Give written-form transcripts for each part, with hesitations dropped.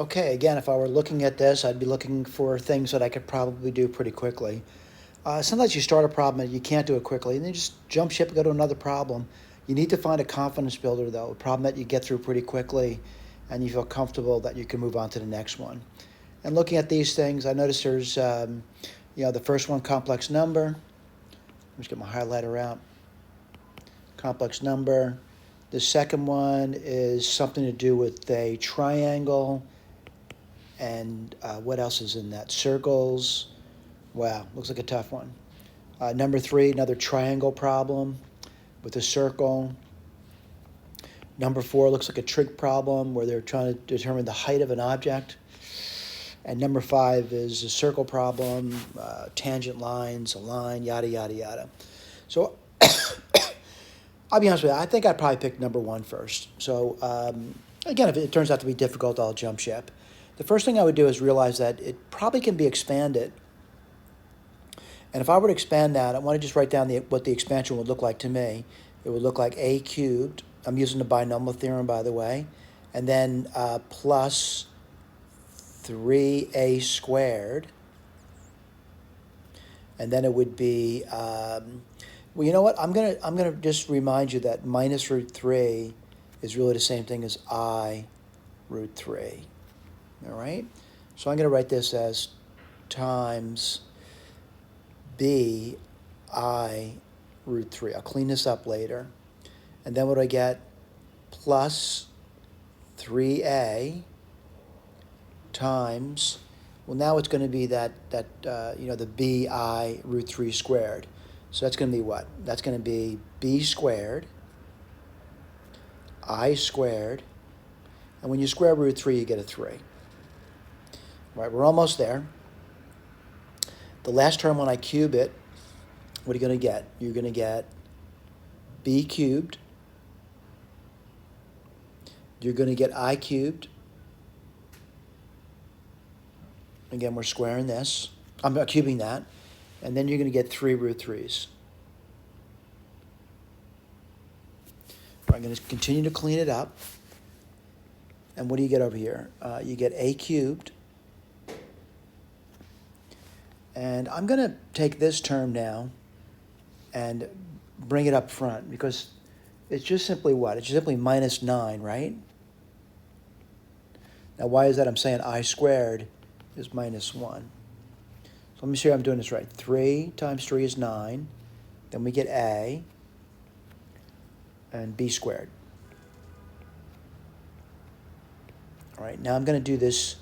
Okay, again, if I were looking at this, I'd be looking for things that I could probably do pretty quickly. Sometimes you start a problem and you can't do it quickly, and then you just jump ship and go to another problem. You need to find a confidence builder, though, a problem that you get through pretty quickly, and you feel comfortable that you can move on to the next one. And looking at these things, I noticed there's, the first one, complex number. Let me just get my highlighter out. Complex number. The second one is something to do with a triangle. And what else is in that? Circles. Wow, looks like a tough one. Number 3, another triangle problem with a circle. Number 4 looks like a trig problem where they're trying to determine the height of an object. And number 5 is a circle problem, tangent lines, a line, yada, yada, yada. So I'll be honest with you, I think I'd probably pick number 1 first. So again, if it turns out to be difficult, I'll jump ship. The first thing I would do is realize that it probably can be expanded. And if I were to expand that, I want to just write down what the expansion would look like to me. It would look like a cubed. I'm using the binomial theorem, by the way. And then plus 3a squared. And then it would be, well, you know what? I'm gonna just remind you that minus root 3 is really the same thing as I root 3. All right? So I'm going to write this as times b I root 3. I'll clean this up later. And then what do I get? Plus 3a times, well, now it's going to be the bi root 3 squared. So that's going to be what? That's going to be b squared, I squared, and when you square root 3, you get a 3. All right, we're almost there. The last term, when I cube it, what are you going to get? You're going to get b cubed. You're going to get I cubed. Again, we're squaring this. I'm cubing that. And then you're going to get 3 root 3s. I'm going to continue to clean it up. And what do you get over here? You get a cubed. And I'm going to take this term now and bring it up front because it's just simply what? It's just simply minus 9, right? Now, why is that? I'm saying I squared is minus 1. So let me see if I'm doing this right. 3 times 3 is 9. Then we get a and b squared. All right, now I'm going to do this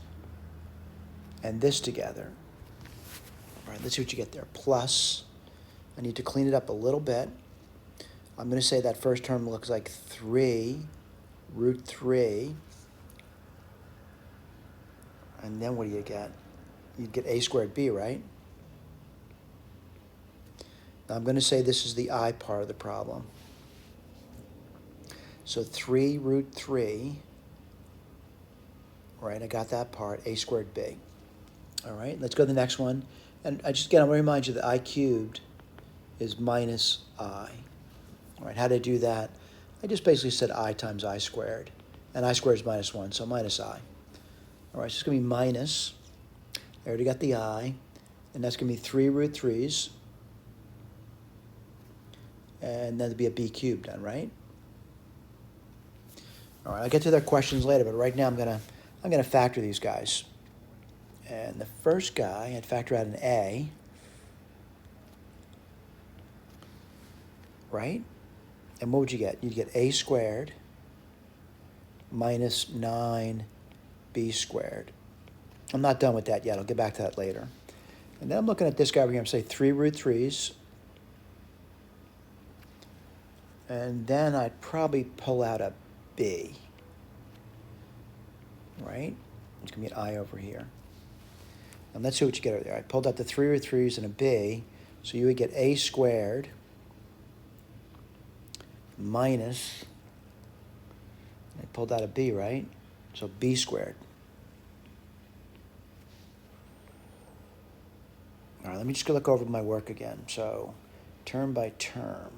and this together. All right, let's see what you get there. Plus, I need to clean it up a little bit. I'm going to say that first term looks like 3 root 3. And then what do you get? You'd get a squared b, right? Now I'm going to say this is the I part of the problem. So 3 root 3, right, I got that part, a squared b. All right, let's go to the next one. And I want to remind you that I cubed is minus I. All right, how did I do that? I just basically said I times I squared. And I squared is minus 1, so minus I. All right, so it's going to be minus, I already got the I, and that's going to be 3 root 3s. And then it'd be a b cubed then, right? All right, I'll get to their questions later, but right now I'm gonna factor these guys. And the first guy, I'd factor out an a, right? And what would you get? You'd get a squared minus 9b squared. I'm not done with that yet. I'll get back to that later. And then I'm looking at this guy over here. I'm saying 3 root 3s. And then I'd probably pull out a b, right? It's going to be an I over here. And let's see what you get over there. I pulled out the 3 root 3s and a b, so you would get a squared minus, I pulled out a b, right? So b squared. All right, let me just go look over my work again. So term by term.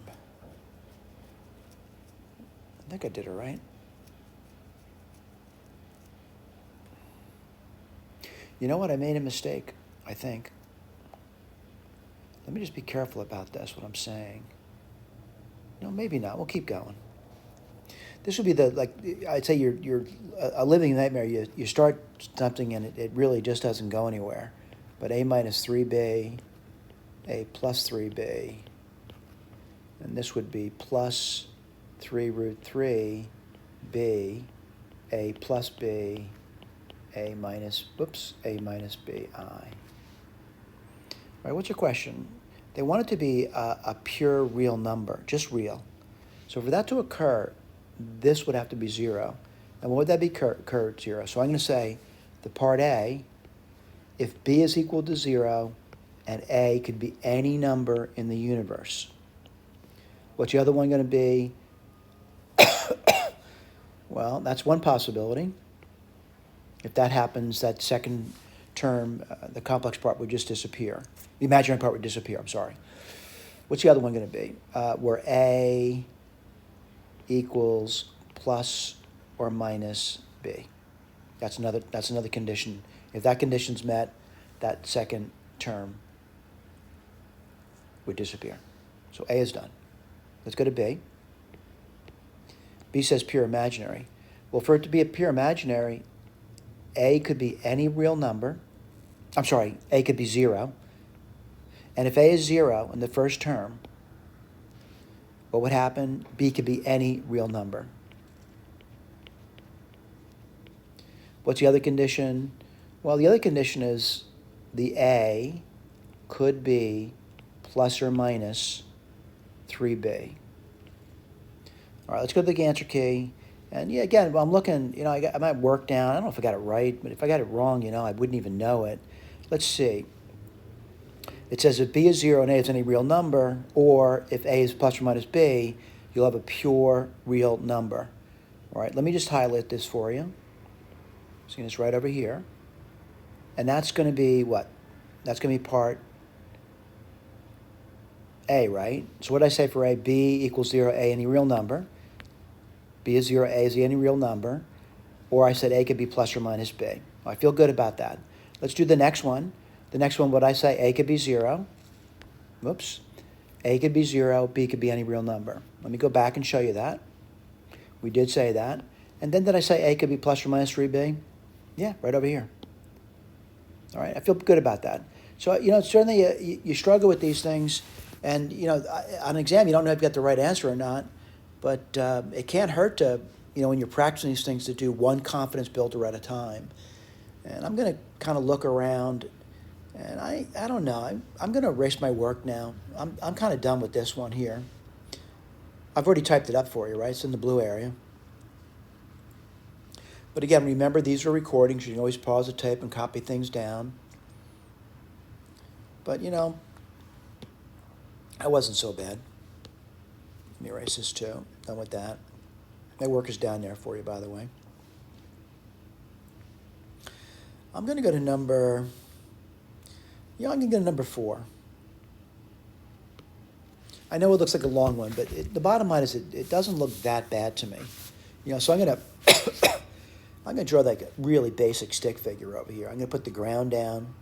I think I did it right. You know what? I made a mistake, I think. Let me just be careful about this, what I'm saying. No, maybe not. We'll keep going. This would be I'd say you're a living nightmare. You start something and it really just doesn't go anywhere. But a minus 3b, a plus 3b, and this would be plus 3 root 3, b, a plus b, a minus bi. All right, what's your question? They want it to be a pure real number, just real. So for that to occur, this would have to be 0. And what would that be occurred 0? So I'm going to say the part A, if b is equal to 0, and a could be any number in the universe. What's the other one going to be? Well, that's one possibility. If that happens, that second term, the complex part would just disappear. The imaginary part would disappear, I'm sorry. What's the other one going to be? Where a equals plus or minus b. That's another condition. If that condition's met, that second term would disappear. So A is done. Let's go to B. B says pure imaginary. Well, for it to be a pure imaginary, A could be any real number. I'm sorry, A could be 0. And if A is 0 in the first term, what would happen? B could be any real number. What's the other condition? Well, the other condition is the A could be plus or minus 3b. All right, let's go to the answer key. And yeah, again, I'm looking, I might work down. I don't know if I got it right, but if I got it wrong, I wouldn't even know it. Let's see. It says if b is 0 and a is any real number, or if a is plus or minus b, you'll have a pure real number. All right, let me just highlight this for you. See this right over here. And that's going to be what? That's going to be part A, right? So what did I say for A? B equals 0, A any real number. B is 0, A is any real number. Or I said A could be plus or minus B. I feel good about that. Let's do the next one. The next one, what I say? A could be 0. Whoops. A could be 0, B could be any real number. Let me go back and show you that. We did say that. And then did I say A could be plus or minus 3B? Yeah, right over here. All right, I feel good about that. So, certainly you struggle with these things. And, on an exam, you don't know if you got the right answer or not. But it can't hurt to, when you're practicing these things, to do one confidence builder at a time. And I'm going to kind of look around. And I don't know. I'm going to erase my work now. I'm kind of done with this one here. I've already typed it up for you, right? It's in the blue area. But again, remember, these are recordings. You can always pause the tape and copy things down. But, I wasn't so bad. Let me erase this too. Done with that. My work is down there for you, by the way. I'm going to go to number... I'm going to go to number 4. I know it looks like a long one, but the bottom line is it doesn't look that bad to me. So I'm going to... I'm going to draw like a really basic stick figure over here. I'm going to put the ground down.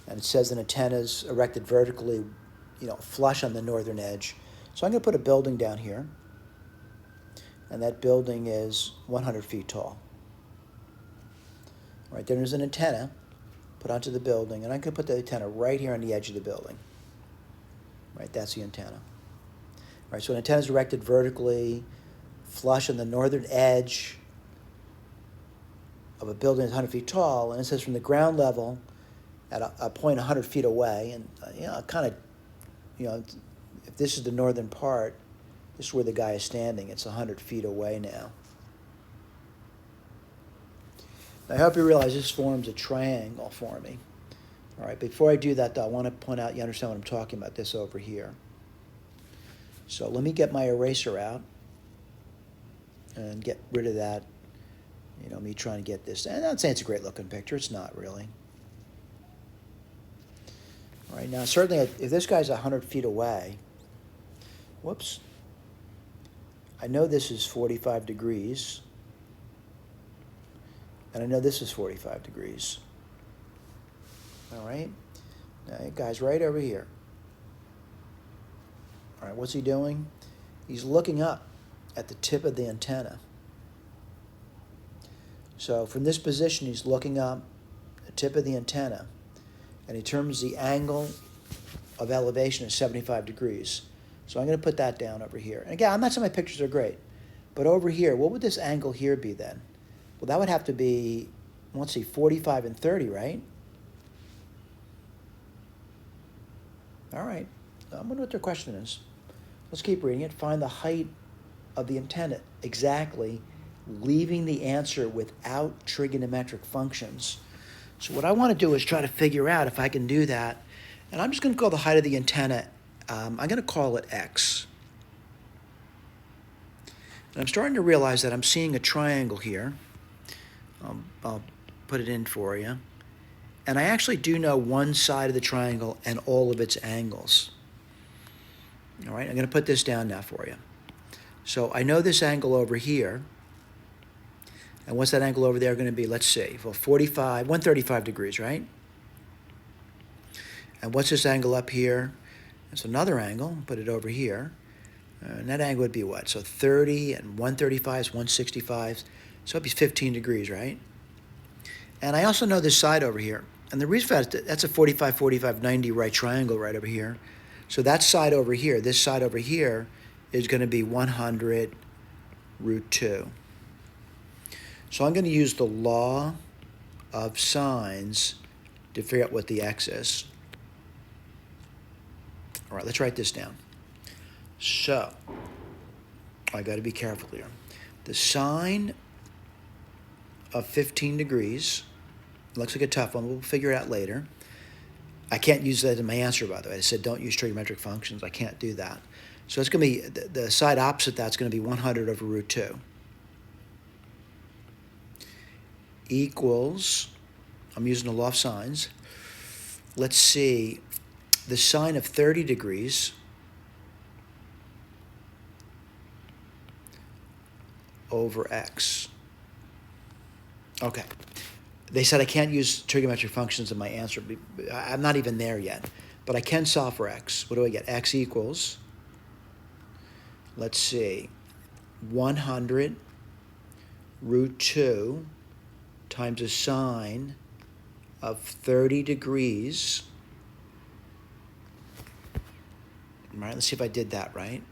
And it says an antenna's erected vertically, flush on the northern edge. So I'm going to put a building down here. And that building is 100 feet tall. All right, then there's an antenna put onto the building. And I'm going to put the antenna right here on the edge of the building. Right, that's the antenna. All right, so an antenna is erected vertically, flush on the northern edge of a building that's 100 feet tall, and it says from the ground level at a point 100 feet away, and if this is the northern part, this is where the guy is standing. It's 100 feet away now. I hope you realize this forms a triangle for me. All right, before I do that, though, I want to point out you understand what I'm talking about, this over here. So let me get my eraser out and get rid of that, me trying to get this. And I'm not saying it's a great-looking picture. It's not really. All right, now, certainly, if this guy's 100 feet away, whoops, I know this is 45 degrees. And I know this is 45 degrees. All right? Now, that guy's right over here. All right, what's he doing? He's looking up at the tip of the antenna. So from this position, he's looking up the tip of the antenna, and he determines the angle of elevation is 75 degrees. So I'm going to put that down over here. And again, I'm not saying my pictures are great, but over here, what would this angle here be then? Well, that would have to be, let's see, 45 and 30, right? All right. I wonder what their question is. Let's keep reading it. Find the height of the antenna exactly, leaving the answer without trigonometric functions. So what I want to do is try to figure out if I can do that. And I'm just going to call the height of the antenna, I'm going to call it x. And I'm starting to realize that I'm seeing a triangle here. I'll put it in for you. And I actually do know one side of the triangle and all of its angles. All right, I'm going to put this down now for you. So I know this angle over here. And what's that angle over there going to be? Let's see. Well, 135 degrees, right? And what's this angle up here? It's another angle. Put it over here. And that angle would be what? So 30 and 135 is 165. So it'd be 15 degrees, right? And I also know this side over here. And the reason for that is that's a 45, 45, 90 right triangle right over here. So that side over here, this side over here, is going to be 100 root 2. So I'm going to use the law of sines to figure out what the x is. All right, let's write this down. So, I got to be careful here. The sine of 15 degrees, looks like a tough one, we'll figure it out later. I can't use that in my answer, by the way. I said don't use trigonometric functions. I can't do that. So it's going to be, the side opposite that's going to be 100 over root 2. Equals, I'm using the law of sines. Let's see, the sine of 30 degrees over x. Okay. They said I can't use trigonometric functions in my answer. I'm not even there yet. But I can solve for x. What do I get? X equals, let's see, 100 root 2 times a sine of 30 degrees. All right, let's see if I did that right.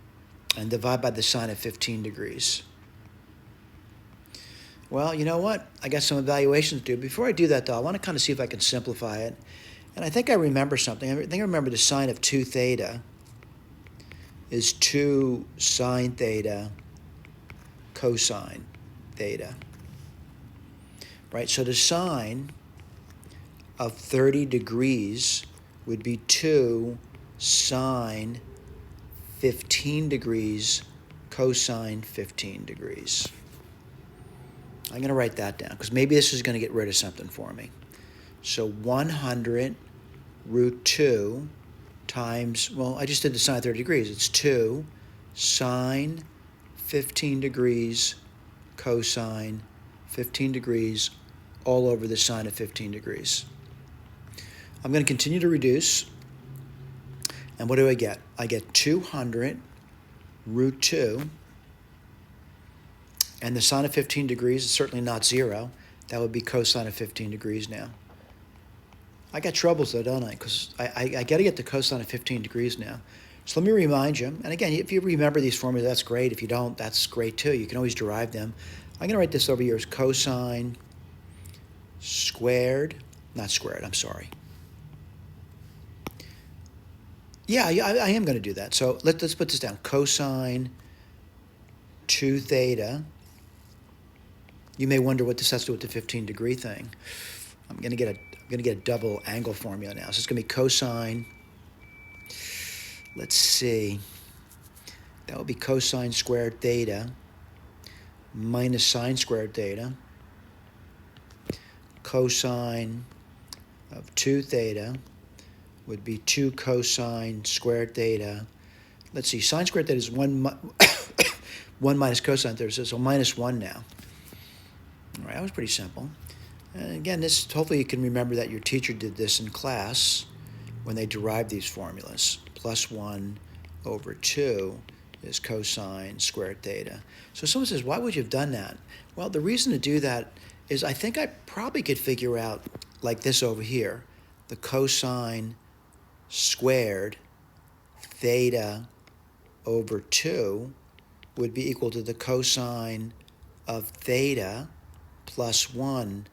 And divide by the sine of 15 degrees. Well, you know what? I got some evaluations to do. Before I do that, though, I want to kind of see if I can simplify it. And I think I remember something. I think I remember the sine of 2 theta is 2 sine theta cosine theta. Right? So the sine of 30 degrees would be 2 sine 15 degrees cosine 15 degrees. I'm going to write that down because maybe this is going to get rid of something for me. So 100 root 2 times, well, I just did the sine of 30 degrees. It's 2 sine 15 degrees cosine 15 degrees all over the sine of 15 degrees. I'm going to continue to reduce. And what do I get? I get 200 root 2. And the sine of 15 degrees is certainly not 0. That would be cosine of 15 degrees now. I got troubles though, don't I? Because I got to get the cosine of 15 degrees now. So let me remind you. And again, if you remember these formulas, that's great. If you don't, that's great too. You can always derive them. I'm going to write this over here as cosine squared. Not squared, I'm sorry. Yeah, I am going to do that. So let's put this down. Cosine 2 theta. You may wonder what this has to do with the 15 degree thing. I'm going to get a double angle formula now. So it's going to be cosine. Let's see. That would be cosine squared theta minus sine squared theta. Cosine of 2 theta would be 2 cosine squared theta. Let's see. Sine squared theta is 1 minus cosine theta, so minus 1 now. All right, that was pretty simple. And again, this hopefully you can remember that your teacher did this in class when they derived these formulas. Plus 1 over 2 is cosine squared theta. So someone says, why would you have done that? Well, the reason to do that is I think I probably could figure out like this over here. The cosine squared theta over 2 would be equal to the cosine of theta plus 1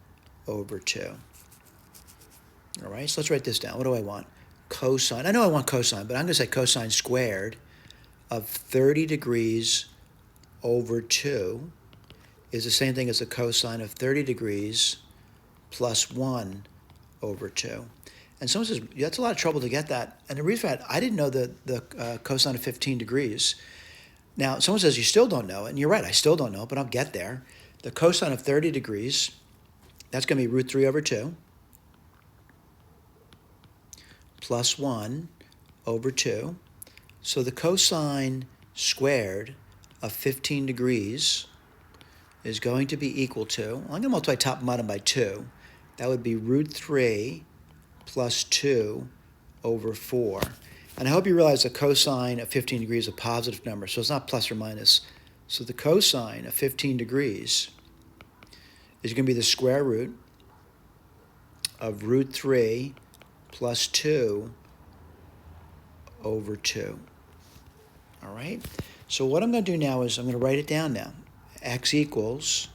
over 2. All right, so let's write this down. What do I want? Cosine. I know I want cosine, but I'm going to say cosine squared of 30 degrees over 2 is the same thing as the cosine of 30 degrees plus 1 over 2. And someone says, that's a lot of trouble to get that. And the reason for that, I didn't know the cosine of 15 degrees. Now, someone says, you still don't know it. And you're right, I still don't know it, but I'll get there. The cosine of 30 degrees, that's going to be root 3 over 2 plus 1 over 2. So the cosine squared of 15 degrees is going to be equal to, well, I'm going to multiply top and bottom by 2. That would be root 3 plus 2 over 4. And I hope you realize the cosine of 15 degrees is a positive number, so it's not plus or minus. So the cosine of 15 degrees is going to be the square root of root 3 plus 2 over 2. All right? So what I'm going to do now is I'm going to write it down now. X equals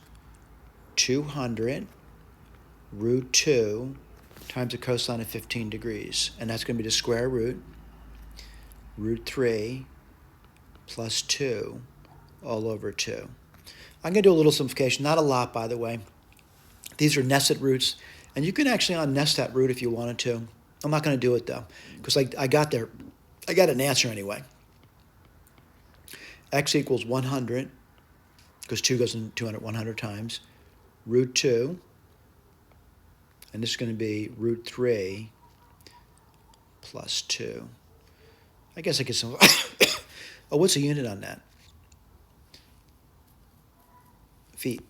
200 root 2 times the cosine of 15 degrees. And that's going to be the square root 3 plus 2 all over 2. I'm going to do a little simplification, not a lot, by the way. These are nested roots, and you can actually unnest that root if you wanted to. I'm not going to do it, though, because I got an answer anyway. X equals 100, because 2 goes in 200 100 times, root 2, and this is going to be root 3 plus 2. I guess I get some... Oh, what's the unit on that? Feet.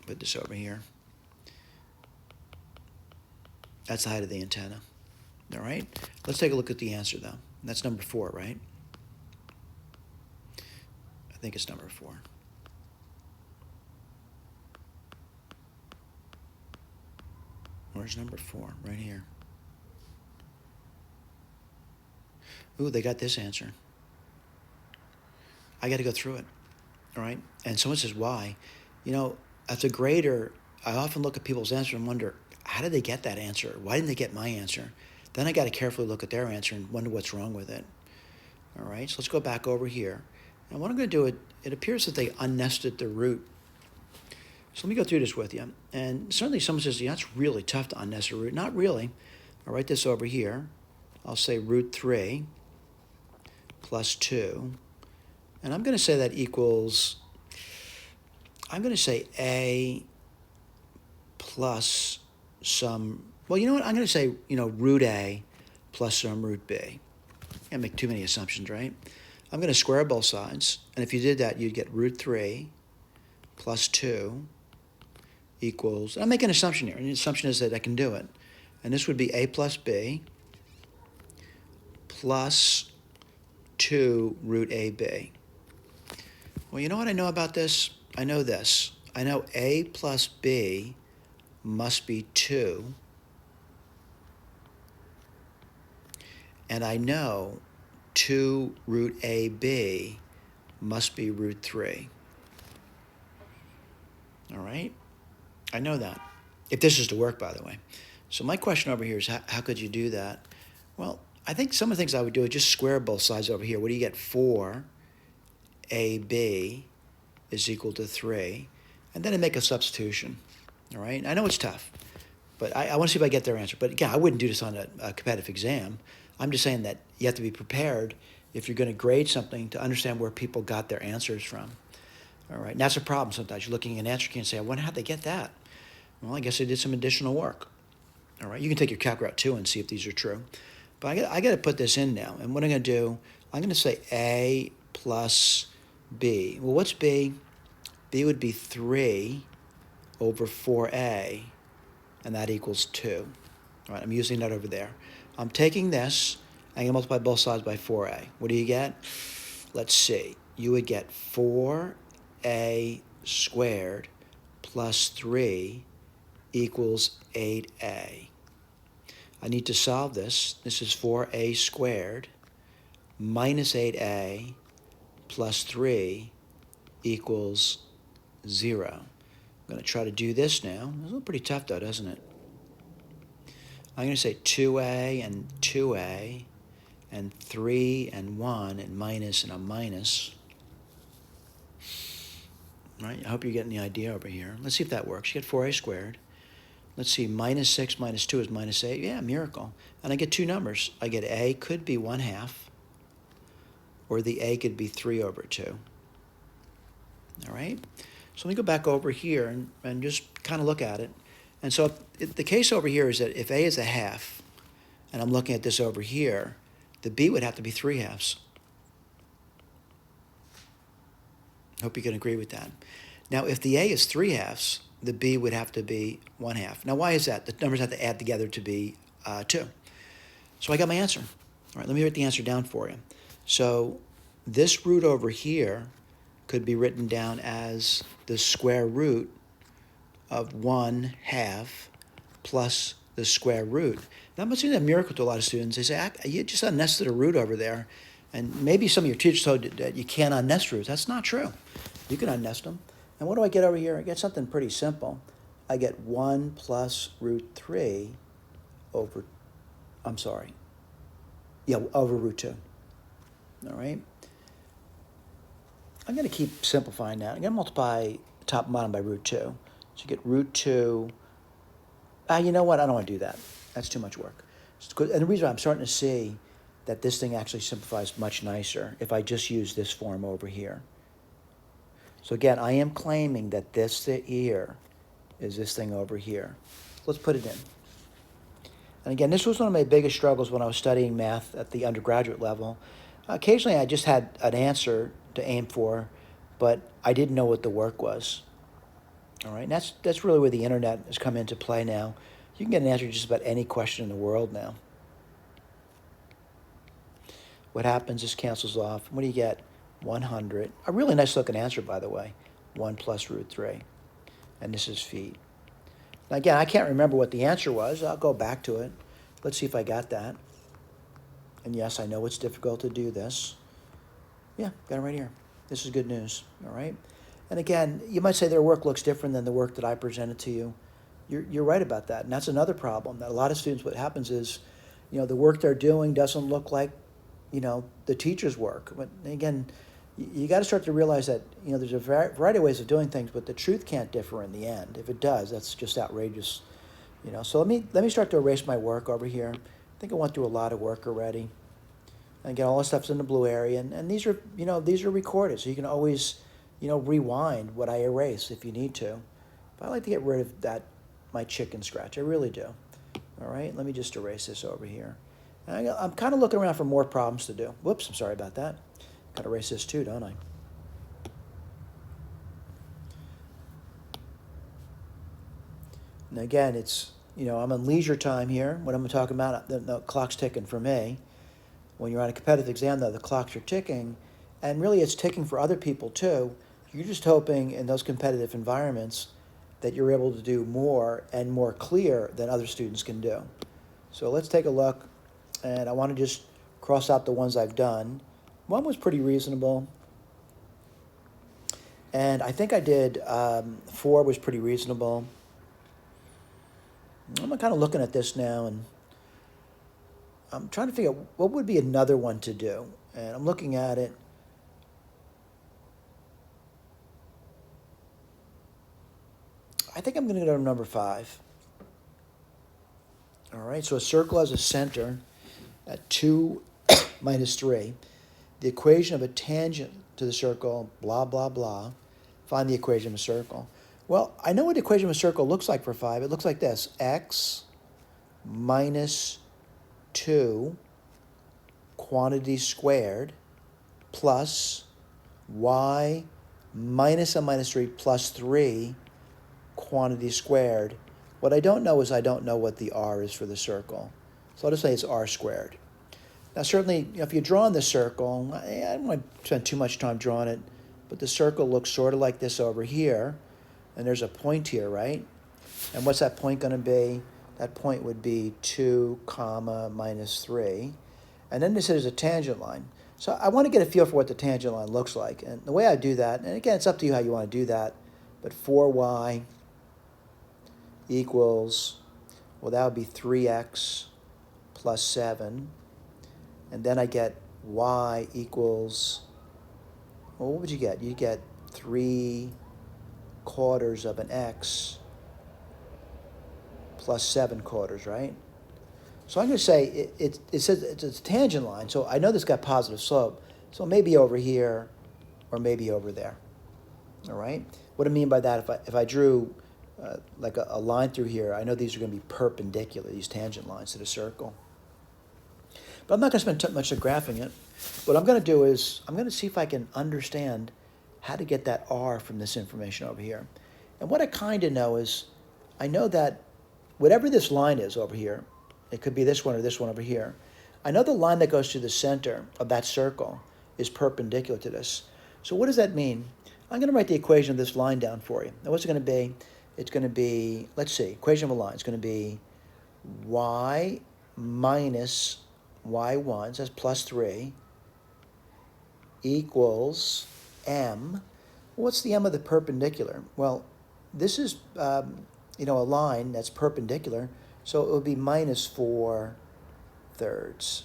Put this over here. That's the height of the antenna. All right? Let's take a look at the answer, though. That's number 4, right? I think it's number 4. Where's number 4? Right here. Ooh, they got this answer. I got to go through it. All right? And someone says, why? You know, as a grader, I often look at people's answers and wonder, how did they get that answer? Why didn't they get my answer? Then I got to carefully look at their answer and wonder what's wrong with it. All right, so let's go back over here. And what I'm going to do, it appears that they unnested the root. So let me go through this with you. And certainly someone says, yeah, that's really tough to unnest a root. Not really. I'll write this over here. I'll say root 3 plus 2. And I'm going to say that equals, I'm going to say A plus some, well, you know what? I'm going to say, root A plus some root B. Can't make too many assumptions, right? I'm going to square both sides. And if you did that, you'd get root 3 plus 2 equals, I'm making an assumption here. And the assumption is that I can do it. And this would be A plus B plus 2 root AB. Well, you know what I know about this? I know this. I know A plus B must be 2. And I know 2 root AB must be root 3. All right? I know that. If this is to work, by the way. So my question over here is, how could you do that? Well, I think some of the things I would do is just square both sides over here. What do you get? 4 AB is equal to 3. And then I make a substitution. All right? I know it's tough, but I want to see if I get their answer. But again, I wouldn't do this on a competitive exam. I'm just saying that you have to be prepared if you're going to grade something to understand where people got their answers from. All right? And that's a problem sometimes. You're looking at an answer key and say, I wonder how'd they get that? Well, I guess they did some additional work. All right? You can take your calc route too and see if these are true. But I got to put this in now. And what I'm going to do, I'm going to say A plus B. Well, what's B? B would be 3 over 4a, and that equals 2. All right, I'm using that over there. I'm taking this, I'm going to multiply both sides by 4a. What do you get? Let's see. You would get 4a squared plus 3 equals 8a. I need to solve this. This is 4a squared minus 8a plus 3 equals 0. I'm going to try to do this now. It's a little pretty tough though, doesn't it? I'm going to say 2a and 2a and 3 and 1 and minus and a minus. All right, I hope you're getting the idea over here. Let's see if that works. You get 4a squared. Let's see, minus 6 minus 2 is minus 8. Yeah, miracle. And I get two numbers. I get a could be 1/2, or the a could be 3 over 2. All right? So let me go back over here and just kind of look at it. And so the case over here is that if a is 1/2, and I'm looking at this over here, the b would have to be 3/2. Hope you can agree with that. Now, if the a is 3/2, the b would have to be 1/2. Now, why is that? The numbers have to add together to be 2. So I got my answer. All right, let me write the answer down for you. So this root over here could be written down as the square root of 1/2 plus the square root. Now, that must seem a miracle to a lot of students. They say, you just unnested a root over there. And maybe some of your teachers told you that you can't unnest roots. That's not true. You can unnest them. And what do I get over here? I get something pretty simple. I get 1 plus root 3 over, over root 2. All right? I'm going to keep simplifying that. I'm going to multiply top and bottom by root 2. So you get root 2. You know what? I don't want to do that. That's too much work. And the reason I'm starting to see that this thing actually simplifies much nicer if I just use this form over here. So again, I am claiming that this here is this thing over here. Let's put it in. And again, this was one of my biggest struggles when I was studying math at the undergraduate level. Occasionally, I just had an answer to aim for, but I didn't know what the work was. All right, and that's really where the internet has come into play now. You can get an answer to just about any question in the world now. What happens is cancels off. What do you get? 100. A really nice looking answer, by the way. 1 plus root 3. And this is feet. Now, again, I can't remember what the answer was. I'll go back to it. Let's see if I got that. And yes, I know it's difficult to do this. Yeah, got it right here. This is good news, all right? And again, you might say their work looks different than the work that I presented to you. You're right about that. And that's another problem. That a lot of students, what happens is, the work they're doing doesn't look like, the teacher's work. But again, you got to start to realize that, there's a variety of ways of doing things, but the truth can't differ in the end. If it does, that's just outrageous. So let me start to erase my work over here. I think I went through a lot of work already. And again, all this stuff's in the blue area, and these are, these are recorded, so you can always, rewind what I erase if you need to. But I like to get rid of my chicken scratch. I really do. All right, let me just erase this over here. And I'm kind of looking around for more problems to do. Whoops, I'm sorry about that. Got to erase this too, don't I? And again, it's, I'm on leisure time here. What I'm talking about, the clock's ticking for me. When you're on a competitive exam, though, the clocks are ticking. And really, it's ticking for other people, too. You're just hoping in those competitive environments that you're able to do more and more clear than other students can do. So let's take a look. And I want to just cross out the ones I've done. One was pretty reasonable. And I think I did 4 was pretty reasonable. I'm kind of looking at this now, and I'm trying to figure out what would be another one to do. And I'm looking at it. I think I'm going to go to number 5. All right, so a circle has a center at 2 minus 3. The equation of a tangent to the circle, blah, blah, blah. Find the equation of a circle. Well, I know what the equation of a circle looks like for 5. It looks like this. X minus 2 quantity squared plus y minus a minus 3 plus 3 quantity squared. What I don't know is I don't know what the r is for the circle. So I'll just say it's r squared. Now certainly, if you're drawing the circle, I don't want to spend too much time drawing it, but the circle looks sort of like this over here, and there's a point here, right? And what's that point going to be? That point would be 2 comma minus 3. And then this is a tangent line. So I want to get a feel for what the tangent line looks like. And the way I do that, and again, it's up to you how you want to do that, but 4y equals, well, that would be 3x plus 7. And then I get y equals, well, what would you get? You get 3/4 of an x plus 7/4, right? So I'm going to say it says it's a tangent line, so I know this got positive slope. So maybe over here or maybe over there. All right? What I mean by that, if I drew like a line through here, I know these are going to be perpendicular, these tangent lines to the circle. But I'm not going to spend too much time graphing it. What I'm going to do is I'm going to see if I can understand how to get that r from this information over here. And what I kind of know is I know that whatever this line is over here, it could be this one or this one over here. I know the line that goes through the center of that circle is perpendicular to this. So what does that mean? I'm going to write the equation of this line down for you. Now what's it going to be? It's going to be, let's see, equation of a line. It's going to be y minus y1, so that's plus 3, equals m. What's the m of the perpendicular? Well, this is a line that's perpendicular, so it would be minus 4/3,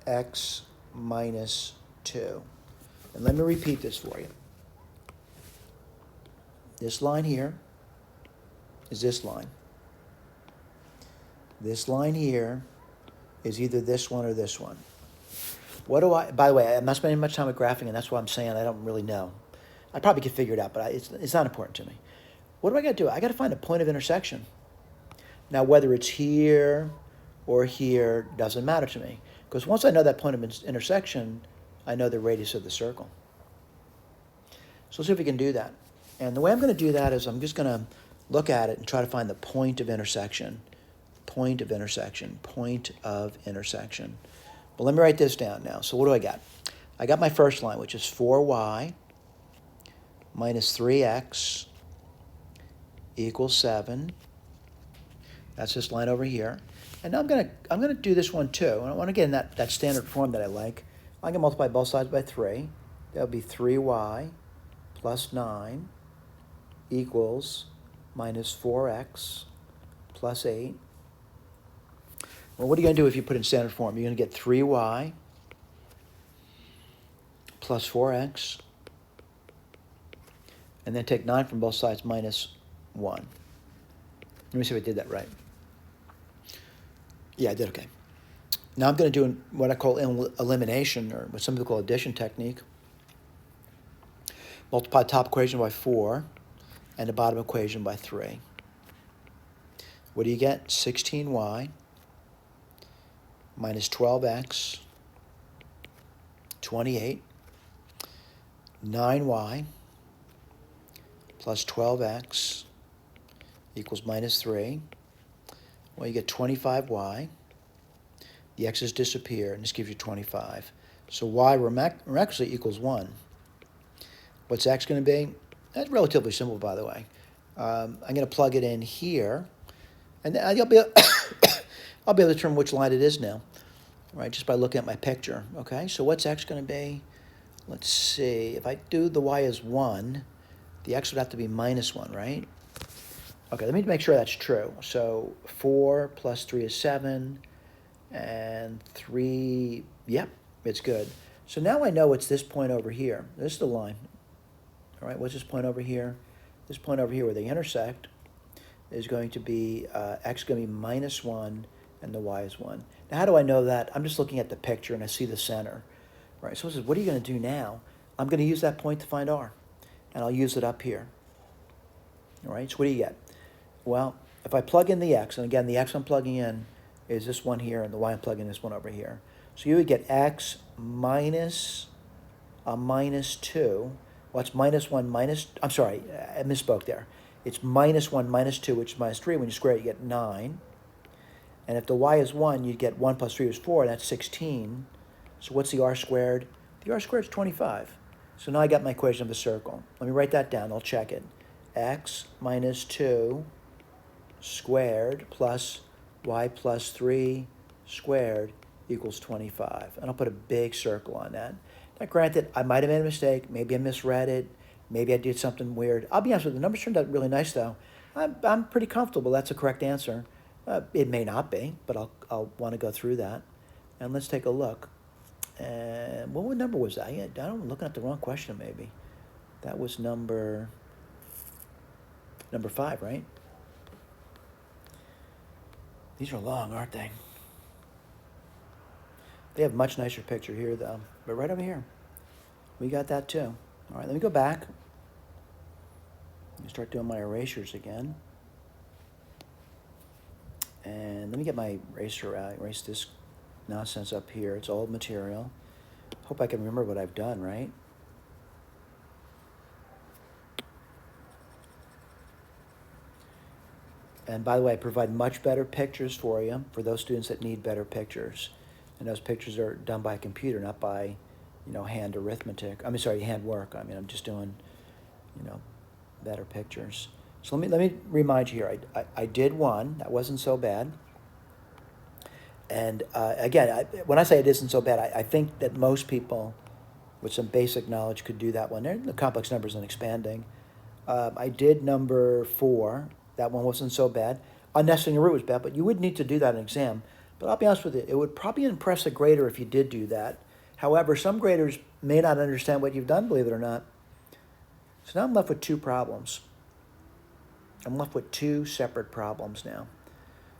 x minus 2. And let me repeat this for you. This line here is this line. This line here is either this one or this one. What do I, by the way, I'm not spending much time with graphing, and that's why I'm saying I don't really know. I probably could figure it out, but it's not important to me. What do I got to do? I got to find a point of intersection. Now, whether it's here or here doesn't matter to me, because once I know that point of intersection, I know the radius of the circle. So let's see if we can do that. And the way I'm going to do that is I'm just going to look at it and try to find the point of intersection. Point of intersection. Point of intersection. Well, let me write this down now. So what do I got? I got my first line, which is 4y minus 3x equals 7. That's this line over here. And now I'm gonna do this one too. And I want to get in that standard form that I like. I'm gonna multiply both sides by 3. That would be 3y plus 9 equals minus 4x plus 8. Well, what are you going to do if you put it in standard form? You're going to get 3y plus 4x, and then take 9 from both sides minus 1. Let me see if I did that right. Yeah, I did okay. Now I'm going to do what I call elimination, or what some people call addition technique. Multiply the top equation by 4 and the bottom equation by 3. What do you get? 16y minus 12x, 28, 9y plus 12x equals minus 3. Well, you get 25y. The x's disappear, and this gives you 25. So y miraculously equals 1. What's x going to be? That's relatively simple, by the way. I'm going to plug it in here, and then I'll be able to determine which line it is now, right, just by looking at my picture, okay? So what's x going to be? Let's see. If I do the y as 1, the x would have to be minus 1, right? Okay, let me make sure that's true. So 4 plus 3 is 7, and 3, yep, it's good. So now I know it's this point over here. This is the line. All right, what's this point over here? This point over here where they intersect is going to be, x is going to be minus 1, and the y is 1. Now, how do I know that? I'm just looking at the picture, and I see the center. Right, so it says, what are you going to do now? I'm going to use that point to find r, and I'll use it up here. All right, so what do you get? Well, if I plug in the x, and again, the x I'm plugging in is this one here, and the y I'm plugging in this one over here. So you would get x minus a minus 2. Well, it's minus 1 minus, I'm sorry, I misspoke there. it's minus 1 minus 2, which is minus 3. When you square it, you get 9. And if the y is 1, you'd get 1 plus 3 is 4, and that's 16. So what's the r squared? The r squared is 25. So now I got my equation of the circle. Let me write that down. I'll check it. X minus 2 squared plus y plus 3 squared equals 25. And I'll put a big circle on that. Now, granted, I might have made a mistake. Maybe I misread it. Maybe I did something weird. I'll be honest with you, the numbers turned out really nice, though. I'm pretty comfortable that's the correct answer. It may not be, but I'll want to go through that. And let's take a look. And what number was that? I'm looking at the wrong question, maybe. That was number 5, right? These are long, aren't they? They have a much nicer picture here, though. But right over here, we got that too. All right, let me go back. Let me start doing my erasures again. And let me get my eraser out. Erase this nonsense up here. It's old material. Hope I can remember what I've done, right? And by the way, I provide much better pictures for you for those students that need better pictures. And those pictures are done by a computer, not by, hand arithmetic. Hand work. I'm just doing, better pictures. So let me remind you here. I did one. That wasn't so bad. And again, when I say it isn't so bad, I think that most people with some basic knowledge could do that one. They're the complex numbers and expanding. I did number 4. That one wasn't so bad. Unnecessary root was bad, but you would need to do that in an exam. But I'll be honest with you, it would probably impress a grader if you did do that. However, some graders may not understand what you've done, believe it or not. So now I'm left with 2 problems. I'm left with 2 separate problems now.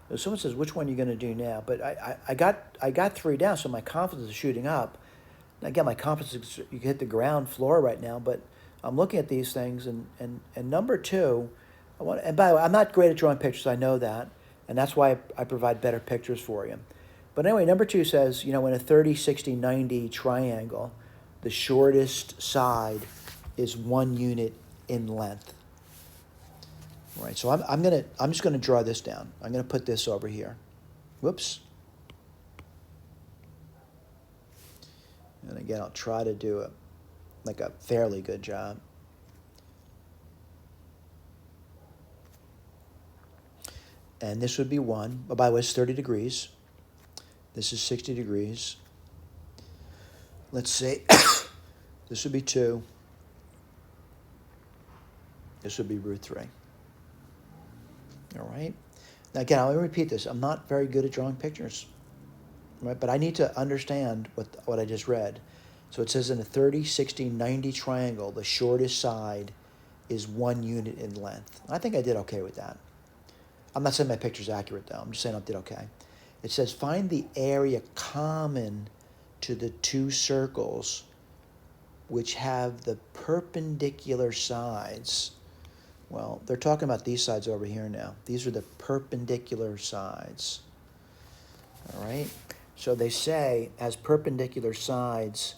So someone says, which one are you going to do now? But I got 3 down, so my confidence is shooting up. And again, my confidence is, you can hit the ground floor right now, but I'm looking at these things, and number 2, and by the way, I'm not great at drawing pictures, I know that, and that's why I provide better pictures for you. But anyway, number 2 says, in a 30, 60, 90 triangle, the shortest side is 1 unit in length. Right, so I'm just gonna draw this down. I'm gonna put this over here. Whoops. And again, I'll try to do a fairly good job. And this would be 1. Oh, by the way, it's 30 degrees. This is 60 degrees. Let's say this would be 2. This would be root 3. All right. Now again, I'll repeat this. I'm not very good at drawing pictures, right? But I need to understand what I just read. So it says in a 30, 60, 90 triangle, the shortest side is 1 unit in length. I think I did okay with that. I'm not saying my picture's accurate, though. I'm just saying I did okay. It says find the area common to the 2 circles which have the perpendicular sides. Well, they're talking about these sides over here now. These are the perpendicular sides. All right? So they say, as perpendicular sides,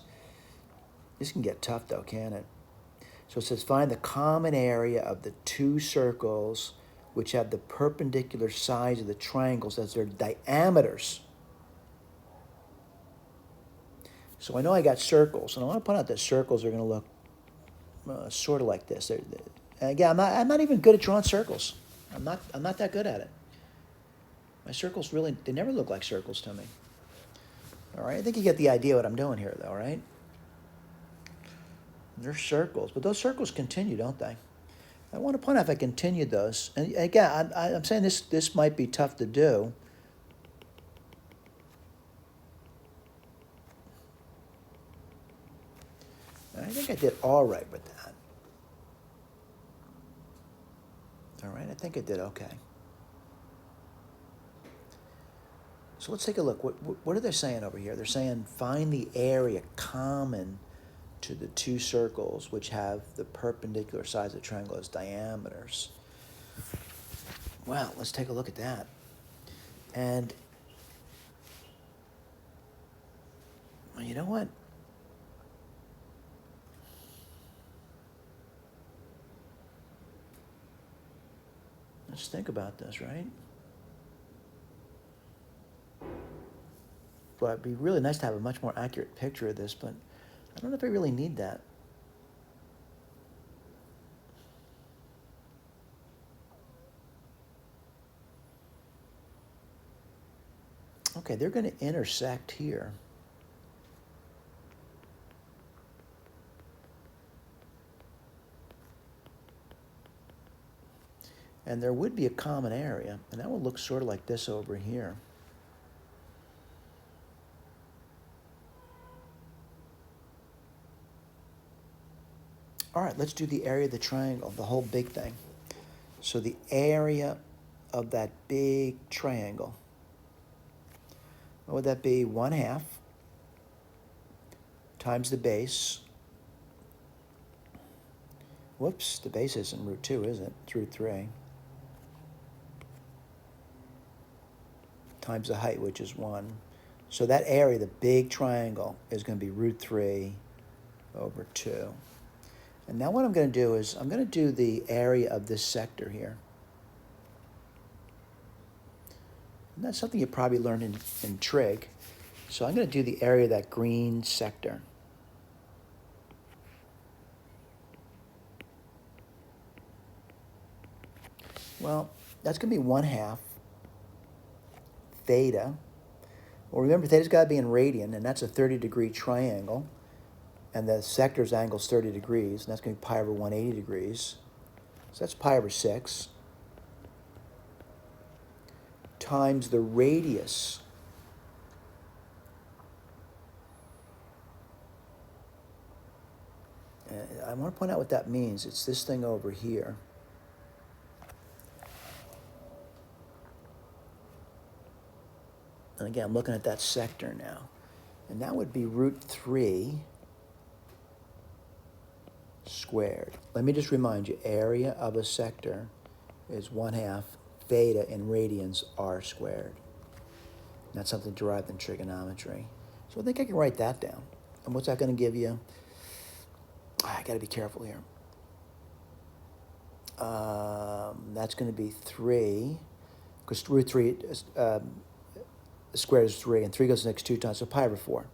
this can get tough though, can't it? So it says, find the common area of the 2 circles which have the perpendicular sides of the triangles as their diameters. So I know I got circles, and I want to point out that circles are going to look sort of like this. Again, I'm not even good at drawing circles. I'm not that good at it. My circles they never look like circles to me. All right, I think you get the idea what I'm doing here, though, right? They're circles, but those circles continue, don't they? I want to point out if I continued those, and again, I'm saying this might be tough to do. I think I did all right with that. All right, I think I did okay. So let's take a look. What are they saying over here? They're saying find the area common to the 2 circles which have the perpendicular sides of the triangle as diameters. Well, let's take a look at that. And well, you know what? Let's think about this, right? But it'd be really nice to have a much more accurate picture of this, but I don't know if I really need that. Okay, they're going to intersect here. And there would be a common area, and that would look sort of like this over here. All right, let's do the area of the triangle, the whole big thing. So the area of that big triangle, what would that be? 1/2 times the base. Whoops, the base isn't root 2, is it? It's root 3. Times the height, which is 1. So that area, the big triangle, is going to be root 3 over 2. And now what I'm going to do is I'm going to do the area of this sector here. And that's something you probably learned in trig. So I'm going to do the area of that green sector. Well, that's going to be 1/2 theta. Well, remember, theta's got to be in radian, and that's a 30-degree triangle. And the sector's angle is 30 degrees, and that's going to be pi over 180 degrees. So that's pi over 6 times the radius. And I want to point out what that means. It's this thing over here. And again, I'm looking at that sector now. And that would be root 3 squared. Let me just remind you, area of a sector is 1/2 theta in radians r squared. And that's something derived in trigonometry. So I think I can write that down. And what's that going to give you? I got to be careful here. That's going to be 3, because root 3 squared is 3, and 3 goes the next 2 times, so pi over 4.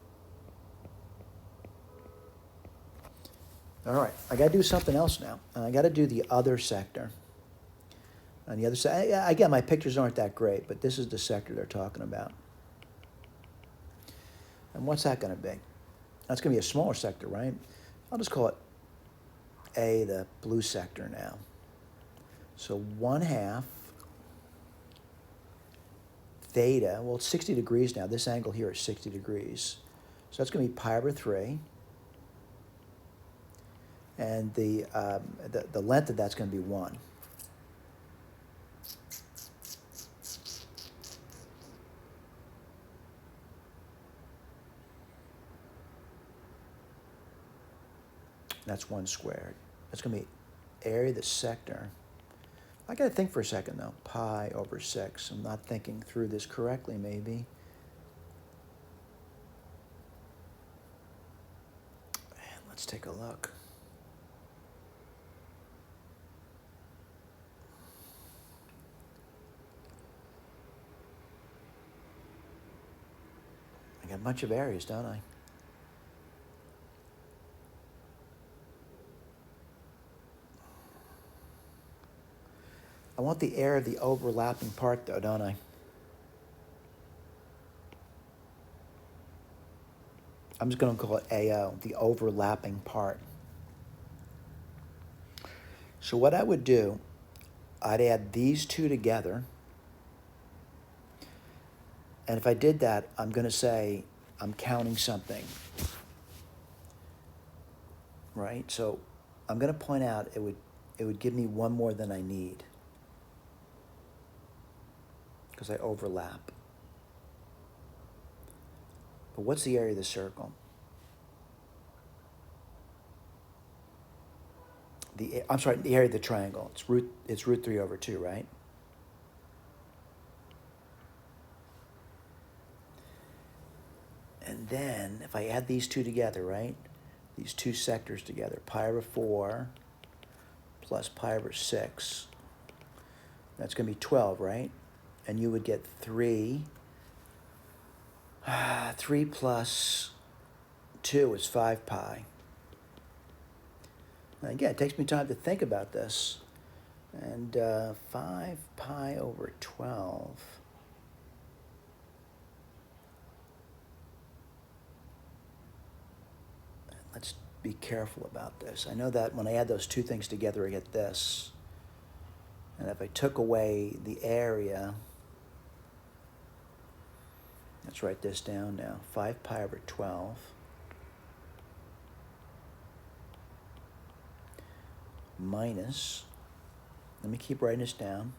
All right, I got to do something else now. I got to do the other sector. On the other side, again, my pictures aren't that great, but this is the sector they're talking about. And what's that going to be? That's going to be a smaller sector, right? I'll just call it A, the blue sector now. So 1/2 theta, well, it's 60 degrees now. This angle here is 60 degrees. So that's going to be pi over 3. And the length of that's going to be 1. That's 1 squared. That's going to be area of the sector. I got to think for a second, though. Pi over 6. I'm not thinking through this correctly, maybe. And let's take a look. I got a bunch of areas, don't I? I want the area of the overlapping part, though, don't I? I'm just going to call it AO, the overlapping part. So what I would do, I'd add these two together. And if I did that, I'm going to say I'm counting something. Right? So I'm going to point out it would give me one more than I need, because I overlap. But what's the area of the circle? I'm sorry, the area of the triangle. It's root 3 over 2, right? And then if I add these two together, right? These two sectors together, pi over 4 plus pi over 6. That's going to be 12, right? And you would get 3. 3 plus 2 is 5 pi. Now again, it takes me time to think about this. And 5 pi over 12. Let's be careful about this. I know that when I add those two things together, I get this. And if I took away the area, let's write this down now. 5 pi over 12 minus, let me keep writing this down.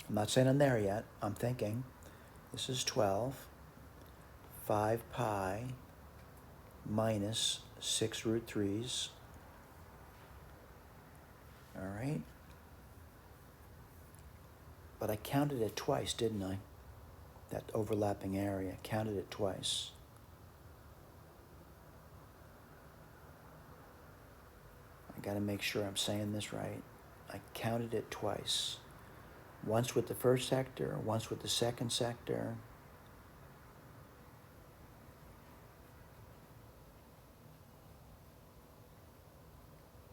I'm not saying I'm there yet. I'm thinking. This is 12. 5 pi minus 6 root 3s. All right. But I counted it twice, didn't I? That overlapping area, counted it twice. I got to make sure I'm saying this right. I counted it twice. Once with the first sector, once with the second sector.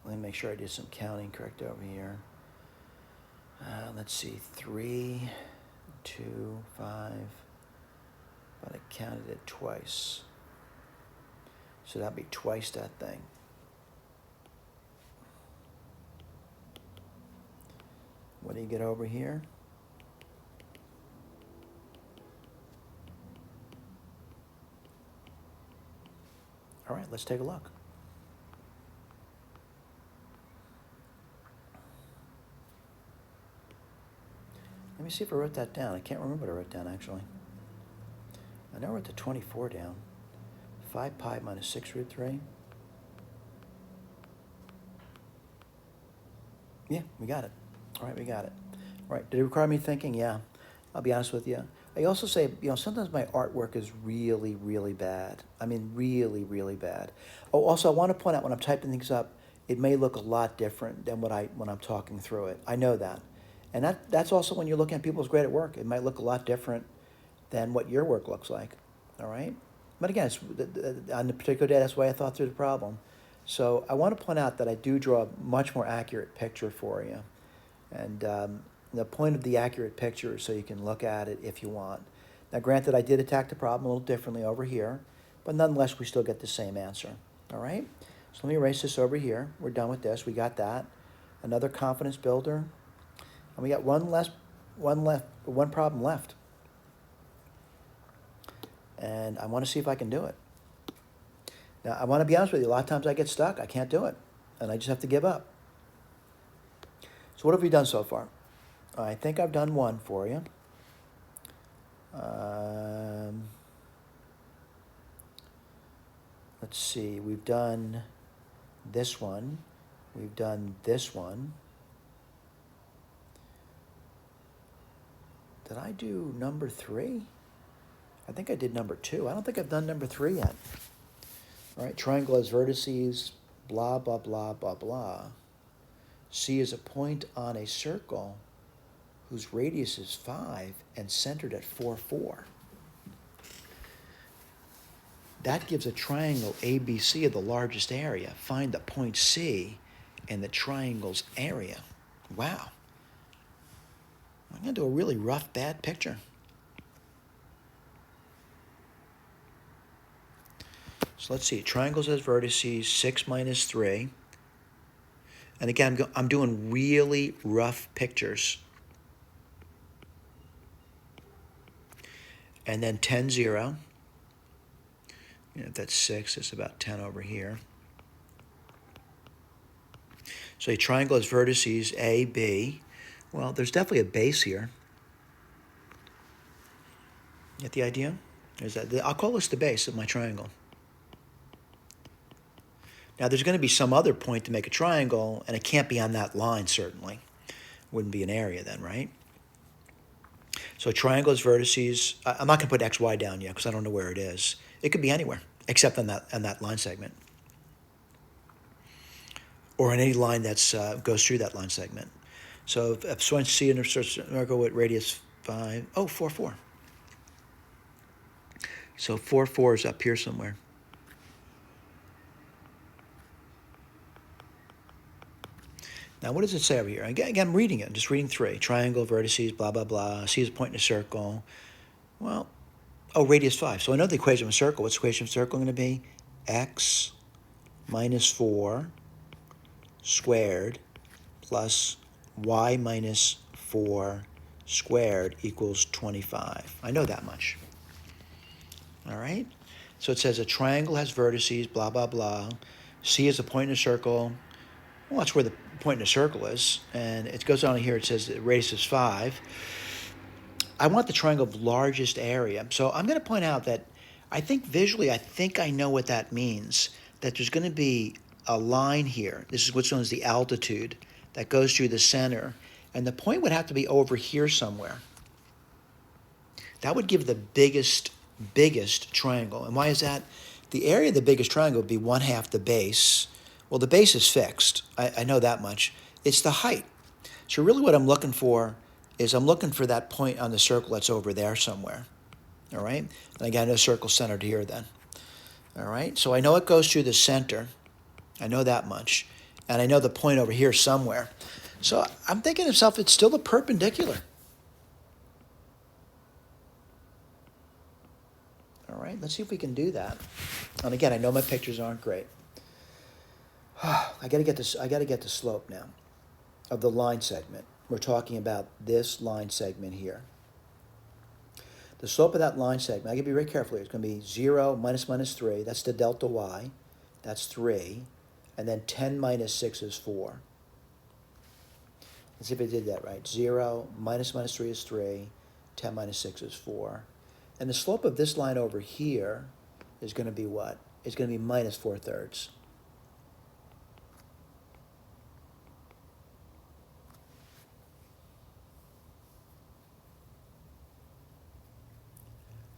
Let me make sure I did some counting correct over here. Let's see, 3, 2, 5, but I counted it twice. So that'd be twice that thing. What do you get over here? All right, let's take a look. Let me see if I wrote that down. I can't remember what I wrote down, actually. I know I wrote the 24 down. 5 pi minus 6 root 3. Yeah, we got it. All right, we got it. All right, did it require me thinking? Yeah, I'll be honest with you. I also say, sometimes my artwork is really, really bad. I mean, really, really bad. Oh, also, I want to point out when I'm typing things up, it may look a lot different than when I'm talking through it. I know that. And that's also when you're looking at people's great at work. It might look a lot different than what your work looks like, all right? But again, on the particular day, that's why I thought through the problem. So I want to point out that I do draw a much more accurate picture for you. And the point of the accurate picture is so you can look at it if you want. Now, granted, I did attack the problem a little differently over here, but nonetheless, we still get the same answer, all right? So let me erase this over here. We're done with this. We got that. Another confidence builder. And we got one problem left. And I want to see if I can do it. Now, I want to be honest with you. A lot of times I get stuck. I can't do it. And I just have to give up. So what have we done so far? I think I've done one for you. Let's see. We've done this one. We've done this one. Did I do number 3? I think I did number 2. I don't think I've done number 3 yet. All right, triangle has vertices, blah, blah, blah, blah, blah. C is a point on a circle whose radius is 5 and centered at 4, 4. That gives a triangle ABC of the largest area. Find the point C and the triangle's area. Wow. I'm going to do a really rough, bad picture. So let's see. Triangles has vertices, 6 minus 3. And again, I'm doing really rough pictures. And then 10, 0. If that's 6, it's about 10 over here. So a triangle has vertices A, B. Well, there's definitely a base here. Get the idea? I'll call this the base of my triangle. Now, there's going to be some other point to make a triangle, and it can't be on that line, certainly. Wouldn't be an area then, right? So a triangle has vertices. I'm not going to put X, Y down yet because I don't know where it is. It could be anywhere, except on that line segment. Or on any line that goes through that line segment. So if someone see an circle with radius 5, 4, 4. So 4, 4 is up here somewhere. Now, what does it say over here? Again, I'm reading it. I'm just reading 3. Triangle, vertices, blah, blah, blah. See a point in a circle. Well, radius 5. So I know the equation of a circle. What's the equation of a circle going to be? X minus 4 squared plus y minus 4 squared equals 25. I know that much. All right? So it says a triangle has vertices, blah, blah, blah. C is a point in a circle. Well, that's where the point in a circle is. And it goes on here. It says the radius is 5. I want the triangle of largest area. So I'm going to point out that I think visually, I know what that means. That there's going to be a line here. This is what's known as the altitude that goes through the center. And the point would have to be over here somewhere. That would give the biggest triangle. And why is that? The area of the biggest triangle would be 1/2 the base. Well, the base is fixed. I know that much. It's the height. So really what I'm looking for is I'm looking for that point on the circle that's over there somewhere. All right? And I got a circle centered here then. All right? So I know it goes through the center. I know that much. And I know the point over here somewhere. So I'm thinking to myself, it's still a perpendicular. All right, let's see if we can do that. And again, I know my pictures aren't great. I got to get this. I got to get the slope now of the line segment. We're talking about this line segment here. The slope of that line segment, I got to be very careful here. It's going to be 0 minus 3. That's the delta y. That's 3. And then 10 minus 6 is 4. Let's see if I did that right. 0 minus 3 is 3. 10 minus 6 is 4. And the slope of this line over here is going to be what? It's going to be minus 4/3.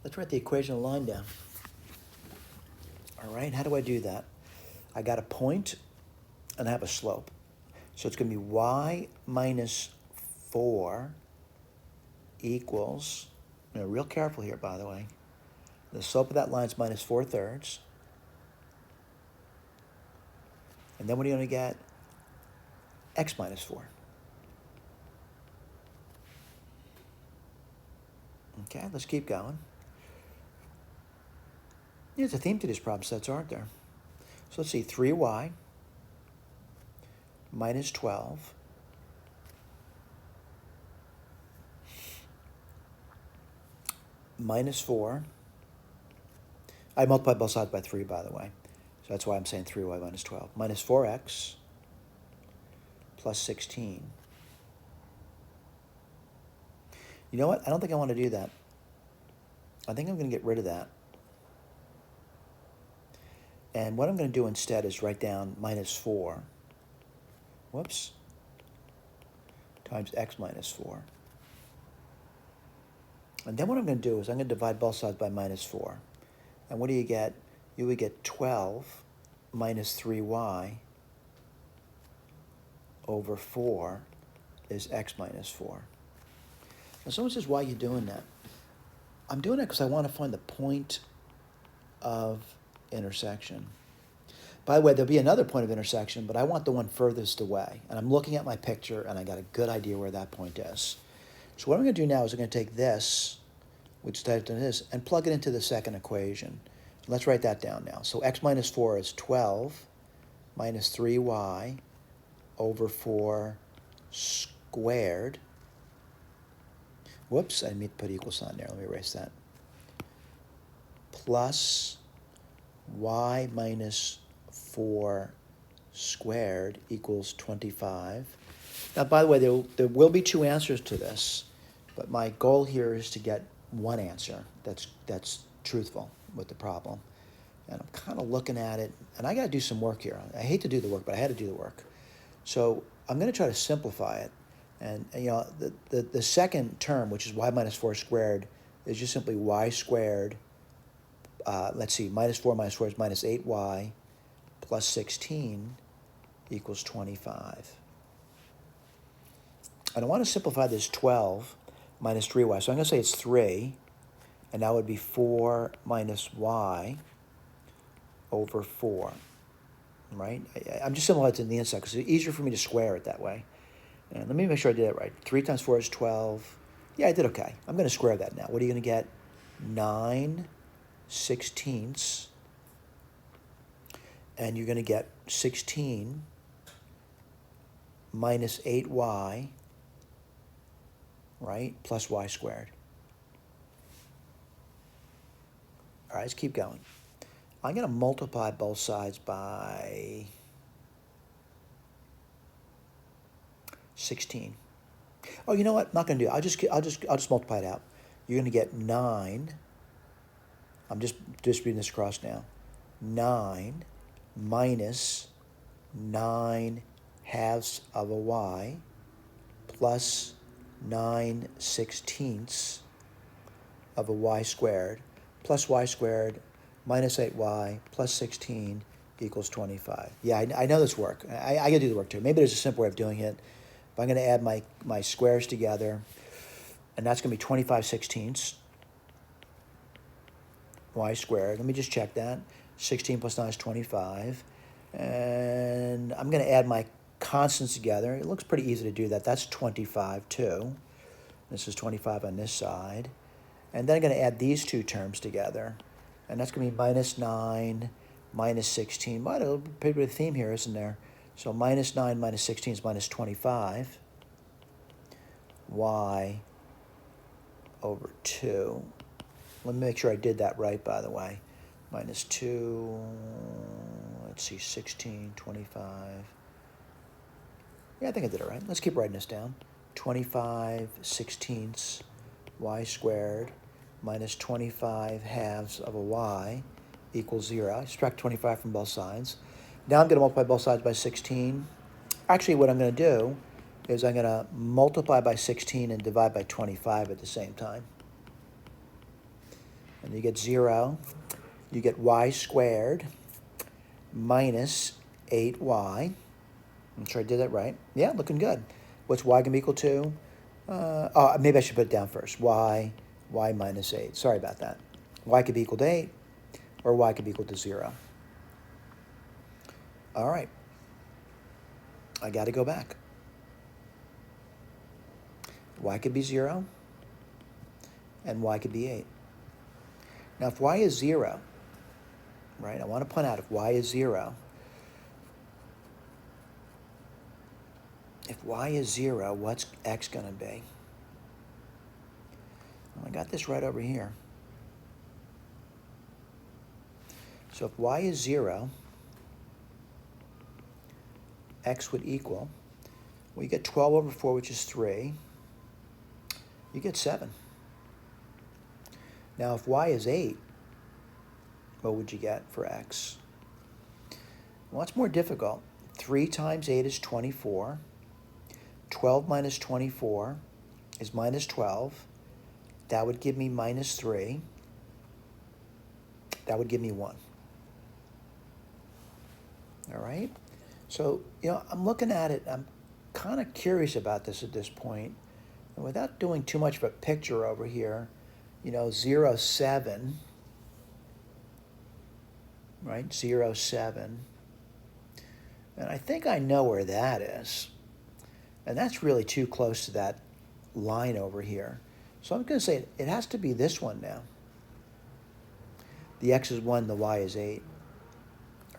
Let's write the equation of the line down. All right, how do I do that? I got a point and I have a slope. So it's going to be y minus 4 equals, real careful here, by the way. The slope of that line is minus 4/3. And then what are you going to get? X minus 4. Okay, let's keep going. There's a theme to these problem sets, aren't there? So let's see, 3y minus 12 minus 4. I multiplied both sides by 3, by the way. So that's why I'm saying 3y minus 12. Minus 4x plus 16. You know what? I don't think I want to do that. I think I'm going to get rid of that. And what I'm going to do instead is write down minus 4. Whoops. Times x minus 4. And then what I'm going to do is I'm going to divide both sides by minus 4. And what do you get? You would get 12 minus 3y over 4 is x minus 4. Now someone says, why are you doing that? I'm doing it because I want to find the point of intersection. By the way, there'll be another point of intersection, but I want the one furthest away. And I'm looking at my picture, and I got a good idea where that point is. So what I'm going to do now is I'm going to take this, which is typed in this, and plug it into the second equation. Let's write that down now. So x minus 4 is 12 minus 3y over 4 squared. Whoops, I didn't put equal sign there. Let me erase that. Plus y minus 4 squared equals 25. Now, by the way, there will be 2 answers to this, but my goal here is to get one answer that's truthful with the problem. And I'm kind of looking at it, and I got to do some work here. I hate to do the work, but I had to do the work. So I'm going to try to simplify it. And the second term, which is y minus 4 squared, is just simply y squared. Let's see, minus 4 minus 4 is minus 8y plus 16 equals 25. And I want to simplify this 12 minus 3y. So I'm going to say it's 3, and that would be 4 minus y over 4, right? I'm just simplifying the inside because it's easier for me to square it that way. And let me make sure I did it right. 3 times 4 is 12. Yeah, I did okay. I'm going to square that now. What are you going to get? 9/16. And you're going to get 16 minus 8y, right, plus y squared. All right, let's keep going. I'm going to multiply both sides by 16. Oh, you know what? I'm not going to do it. I'll just multiply it out. You're going to get 9. I'm just distributing this across now. 9 minus 9 halves of a y plus 9/16 of a y squared plus y squared minus 8y plus 16 equals 25. Yeah, I know this work. I got to do the work too. Maybe there's a simple way of doing it. If I'm going to add my squares together, and that's going to be 25/16 y squared. Let me just check that. 16 plus 9 is 25. And I'm going to add my constants together. It looks pretty easy to do that. That's 25 too. This is 25 on this side. And then I'm going to add these two terms together. And that's going to be minus 9 minus 16. Well, a little bit of a theme here, isn't there? So minus 9 minus 16 is minus 25. Y over 2. Let me make sure I did that right, by the way. Minus 2, let's see, 16, 25. Yeah, I think I did it right. Let's keep writing this down. 25/16 y squared minus 25 halves of a y equals 0. I subtract 25 from both sides. Now I'm going to multiply both sides by 16. Actually, what I'm going to do is I'm going to multiply by 16 and divide by 25 at the same time. And you get 0. You get y squared minus 8y. I'm sure I did that right. Yeah, looking good. What's y going to be equal to? Maybe I should put it down first. Y minus 8. Sorry about that. Y could be equal to 8, or y could be equal to 0. All right. I got to go back. Y could be 0, and y could be 8. Now, if y is 0, right, I want to point out if y is 0, if y is 0, what's x going to be? Well, I got this right over here. So if y is 0, x would equal, well, you get 12 over 4, which is 3. You get 7. Now, if y is 8, what would you get for x? Well, it's more difficult. 3 times 8 is 24. 12 minus 24 is minus 12. That would give me minus 3. That would give me 1. All right? So, I'm looking at it. I'm kind of curious about this at this point. And without doing too much of a picture over here, 0, 7, right? 0, 7. And I think I know where that is. And that's really too close to that line over here. So I'm going to say it has to be this one now. The x is 1, the y is 8.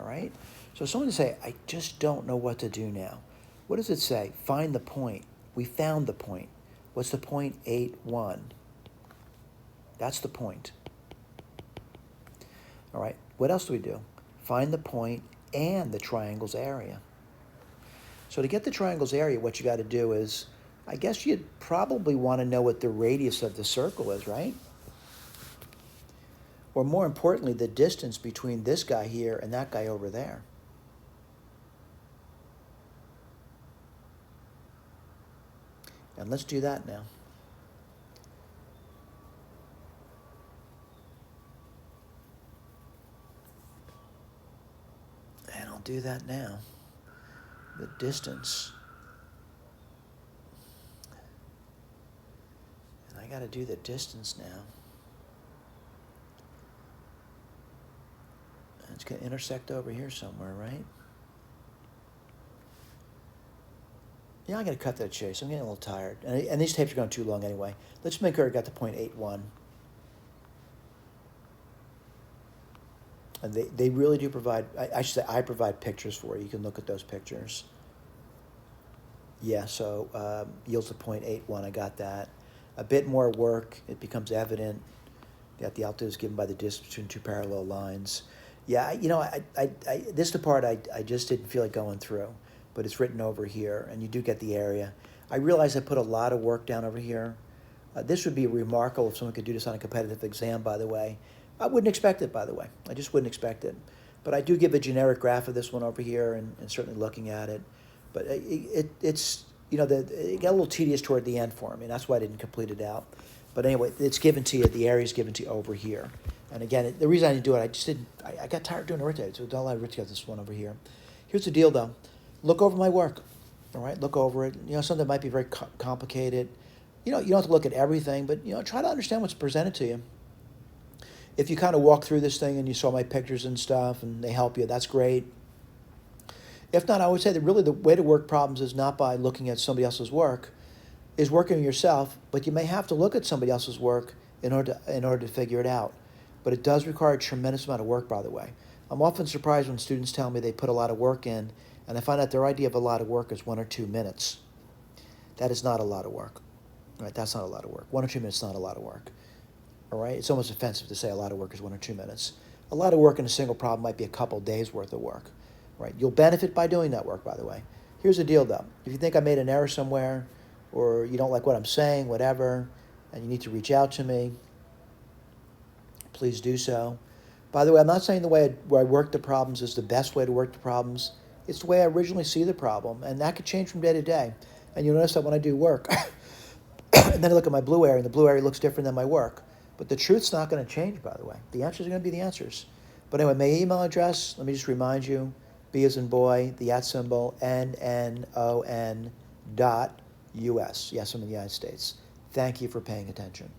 All right? So someone to say, I just don't know what to do now. What does it say? Find the point. We found the point. What's the point? 8, 1. That's the point. All right? What else do we do? Find the point and the triangle's area. So to get the triangle's area, what you got to do is, I guess you'd probably want to know what the radius of the circle is, right? Or more importantly, the distance between this guy here and that guy over there. And let's do that now. And I'll do that now. The distance I got to do the distance now. It's going to intersect over here somewhere, right? Yeah, I'm going to cut that chase. I'm getting a little tired. And these tapes are going too long anyway. Let's make sure I got the 0.81. And they really do provide, I should say I provide pictures for you. You can look at those pictures. Yeah, so yields to 0.81. I got that. A bit more work. It becomes evident that the altitude is given by the distance between two parallel lines. Yeah, this is the part I just didn't feel like going through, but it's written over here, and you do get the area. I realize I put a lot of work down over here. This would be remarkable if someone could do this on a competitive exam, by the way. I wouldn't expect it, by the way. I just wouldn't expect it. But I do give a generic graph of this one over here, and certainly looking at it. But it's, it got a little tedious toward the end for me, and that's why I didn't complete it out. But anyway, it's given to you, the area is given to you over here. And again, the reason I didn't do it, I got tired of doing arithmetic, so I did a lot of arithmetic this one over here. Here's the deal, though. Look over my work, all right? Look over it. Something that might be very complicated. You don't have to look at everything, but, try to understand what's presented to you. If you kind of walk through this thing and you saw my pictures and stuff and they help you, that's great. If not, I would say that really the way to work problems is not by looking at somebody else's work, is working yourself, but you may have to look at somebody else's work in order to figure it out. But it does require a tremendous amount of work, by the way. I'm often surprised when students tell me they put a lot of work in, and I find out their idea of a lot of work is 1 or 2 minutes. That is not a lot of work. Right? That's not a lot of work. 1 or 2 minutes is not a lot of work. All right? It's almost offensive to say a lot of work is 1 or 2 minutes. A lot of work in a single problem might be a couple days worth of work. Right? You'll benefit by doing that work, by the way. Here's the deal, though. If you think I made an error somewhere, or you don't like what I'm saying, whatever, and you need to reach out to me, please do so. By the way, I'm not saying the way I work the problems is the best way to work the problems. It's the way I originally see the problem, and that could change from day to day. And you'll notice that when I do work, and then I look at my blue area, and the blue area looks different than my work. But the truth's not going to change, by the way. The answers are going to be the answers. But anyway, my email address, let me just remind you, B as in boy, the @ symbol, NNON.US. Yes, I'm in the United States. Thank you for paying attention.